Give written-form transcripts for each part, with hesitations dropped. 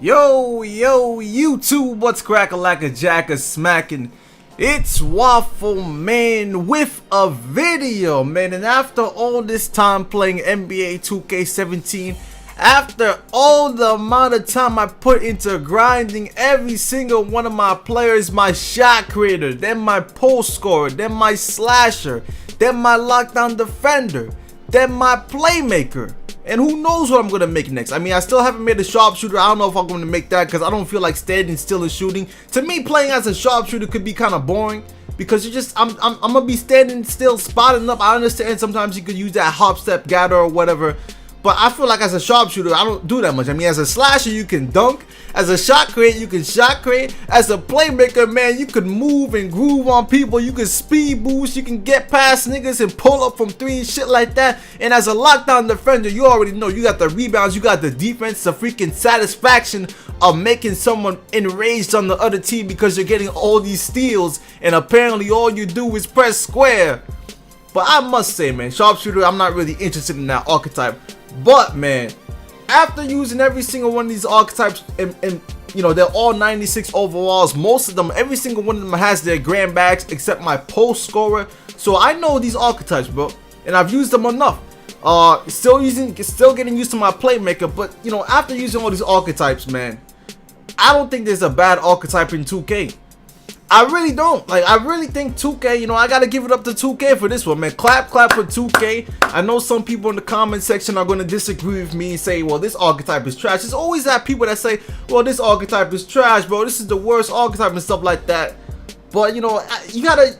Yo, YouTube, what's crackalackajackasmacin? It's Waffleman with a video, man. And after all this time playing NBA 2K17, after all the amount of time I put into grinding every single one of my players, my shot creator, then my post scorer, then my slasher, then my lockdown defender, then my playmaker, and who knows what I'm going to make next. I mean, I still haven't made a sharpshooter. I don't know if I'm going to make that because I don't feel like standing still and shooting. To me, playing as a sharpshooter could be kind of boring because I'm going to be standing still, spotting up. I understand sometimes you could use that hop, step, gather or whatever. But I feel like as a sharpshooter, I don't do that much. I mean, as a slasher, you can dunk. As a shot creator, you can shot create. As a playmaker, man, you can move and groove on people. You can speed boost. You can get past niggas and pull up from three and shit like that. And as a lockdown defender, you already know you got the rebounds, you got the defense, the freaking satisfaction of making someone enraged on the other team because you're getting all these steals. And apparently all you do is press square. But I must say, man, sharpshooter, I'm not really interested in that archetype. But man, after using every single one of these archetypes, and you know, they're all 96 overalls, most of them, every single one of them has their grand bags except my post scorer. So I know these archetypes, bro, and I've used them enough. Still getting used to my playmaker. But you know, after using all these archetypes, man, I don't think there's a bad archetype in 2K. I really don't. Like, I really think 2K, you know, I gotta give it up to 2K for this one, man. Clap for 2K. I know some people in the comment section are gonna disagree with me and say, well, this archetype is trash. There's always that people that say, well, this archetype is trash, bro. This is the worst archetype and stuff like that. But, you know, you gotta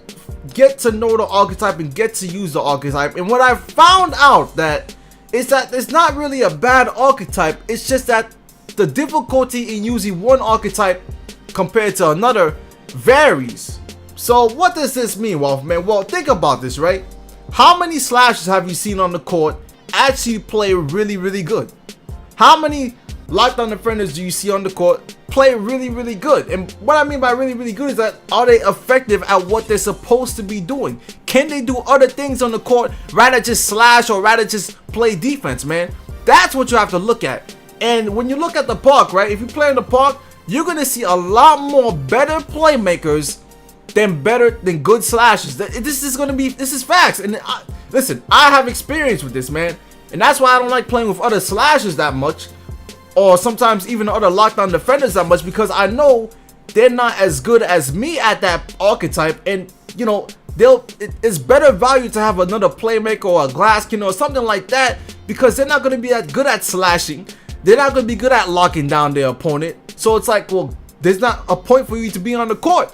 get to know the archetype and get to use the archetype. And what I found out that is that it's not really a bad archetype. It's just that the difficulty in using one archetype compared to another varies. So what does this mean, Waffleman? Well, think about this, right? How many slashers have you seen on the court actually play really good? How many lockdown defenders do you see on the court play really good? And what I mean by really good is that, are they effective at what they're supposed to be doing? Can they do other things on the court rather just slash or rather just play defense, man? That's what you have to look at. And when you look at the park, right, if you play in the park, you're gonna see a lot more better playmakers than good slashers. This is facts. And listen, I have experience with this, man, and that's why I don't like playing with other slashers that much, or sometimes even other lockdown defenders that much, because I know they're not as good as me at that archetype. And you know, it's better value to have another playmaker or a Glaskin or something like that, because they're not gonna be that good at slashing. They're not going to be good at locking down their opponent. So it's like, well, there's not a point for you to be on the court.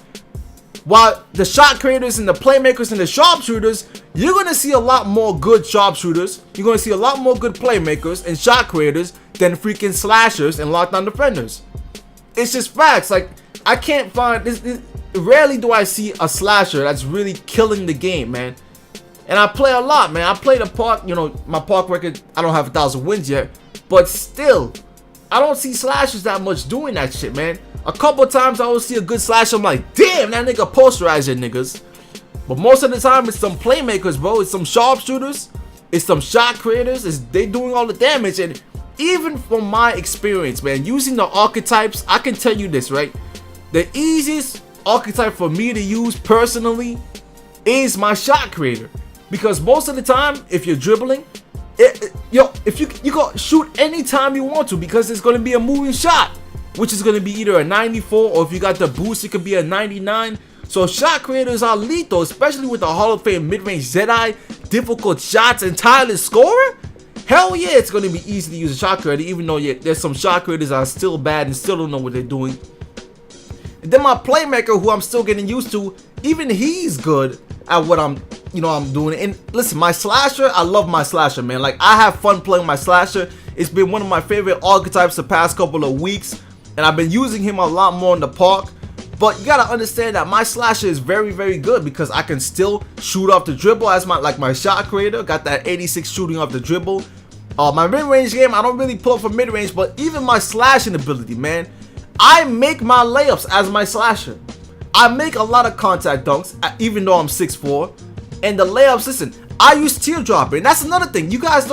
While the shot creators and the playmakers and the sharpshooters, you're going to see a lot more good sharpshooters. You're going to see a lot more good playmakers and shot creators than freaking slashers and lockdown defenders. It's just facts. Like, I can't find this. Rarely do I see a slasher that's really killing the game, man. And I play a lot, man. I play the park. You know, my park record, I don't have 1,000 wins yet. But still, I don't see slashers that much doing that shit, man. A couple times I will see a good slasher, I'm like, damn, that nigga posterized your niggas. But most of the time, it's some playmakers, bro. It's some sharpshooters. It's some shot creators. They doing all the damage. And even from my experience, man, using the archetypes, I can tell you this, right? The easiest archetype for me to use personally is my shot creator. Because most of the time, if you're dribbling, if you go shoot anytime you want to, because it's going to be a moving shot, which is going to be either a 94, or if you got the boost, it could be a 99. So shot creators are lethal, especially with the Hall of Fame mid-range Jedi, difficult shots, and tireless scorer. Hell yeah, it's going to be easy to use a shot creator, even though there's some shot creators that are still bad and still don't know what they're doing. And then my playmaker, who I'm still getting used to, even he's good at what I'm doing. And listen, my slasher, I love my slasher, man. Like, I have fun playing my slasher. It's been one of my favorite archetypes the past couple of weeks, and I've been using him a lot more in the park. But you gotta understand that my slasher is very good because I can still shoot off the dribble as my shot creator. Got that 86 shooting off the dribble. My mid-range game, I don't really pull up for mid-range, but even my slashing ability, man, I make my layups as my slasher. I make a lot of contact dunks, even though I'm 6'4". And the layups, listen, I use teardropper, and that's another thing. You guys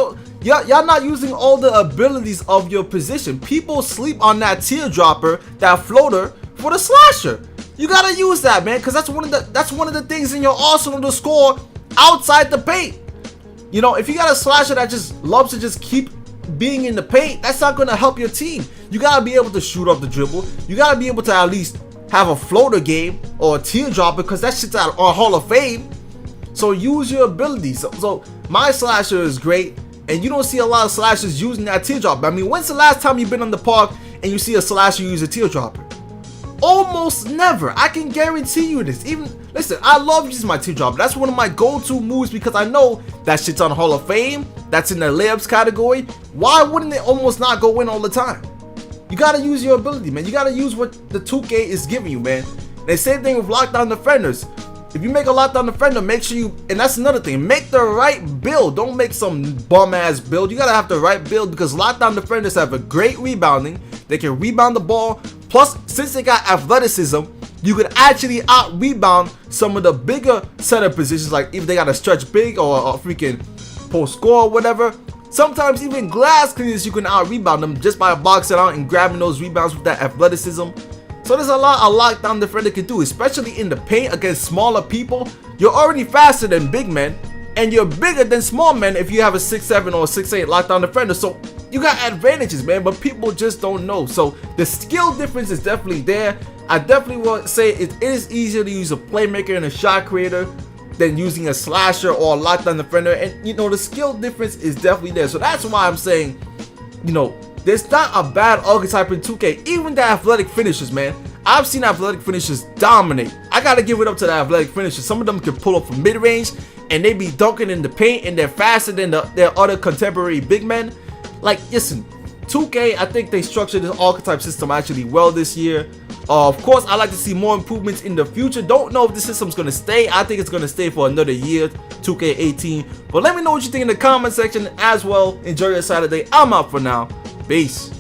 Y'all not using all the abilities of your position. People sleep on that teardropper, that floater, for the slasher. You gotta use that, man, because that's one of the things in your arsenal to score outside the paint. You know, if you got a slasher that just loves to just keep being in the paint, that's not gonna help your team. You gotta be able to shoot off the dribble. You gotta be able to at least have a floater game or a teardropper, because that shit's on Hall of Fame. So use your abilities. So my slasher is great, and you don't see a lot of slashers using that teardropper. I mean, when's the last time you've been on the park and you see a slasher use a teardropper? Almost never. I can guarantee you this. Even listen, I love using my teardropper. That's one of my go-to moves, because I know that shit's on Hall of Fame. That's in the layups category. Why wouldn't it almost not go in all the time? You gotta use your ability, man. You gotta use what the 2K is giving you, man. And the same thing with lockdown defenders. If you make a lockdown defender, make sure you, and that's another thing, make the right build. Don't make some bum ass build. You gotta have the right build, because lockdown defenders have a great rebounding. They can rebound the ball. Plus, since they got athleticism, you could actually out rebound some of the bigger center positions, like if they got a stretch big or a freaking post score or whatever. Sometimes even glass cleaners, you can out rebound them just by boxing out and grabbing those rebounds with that athleticism. So there's a lot a lockdown defender can do, especially in the paint against smaller people. You're already faster than big men, and you're bigger than small men if you have a 6'7" or 6'8" lockdown defender. So you got advantages, man, but people just don't know. So the skill difference is definitely there. I definitely will say it is easier to use a playmaker and a shot creator than using a slasher or a lockdown defender. And you know, the skill difference is definitely there. So that's why I'm saying, you know, there's not a bad archetype in 2K. Even the athletic finishers, man. I've seen athletic finishers dominate. I gotta give it up to the athletic finishers. Some of them can pull up from mid-range, and they be dunking in the paint, and they're faster than their other contemporary big men. Like, listen, 2K, I think they structured this archetype system actually well this year. Of course, I like to see more improvements in the future. Don't know if the system's gonna stay. I think it's gonna stay for another year, 2K18. But let me know what you think in the comment section as well. Enjoy your Saturday. I'm out for now. Peace.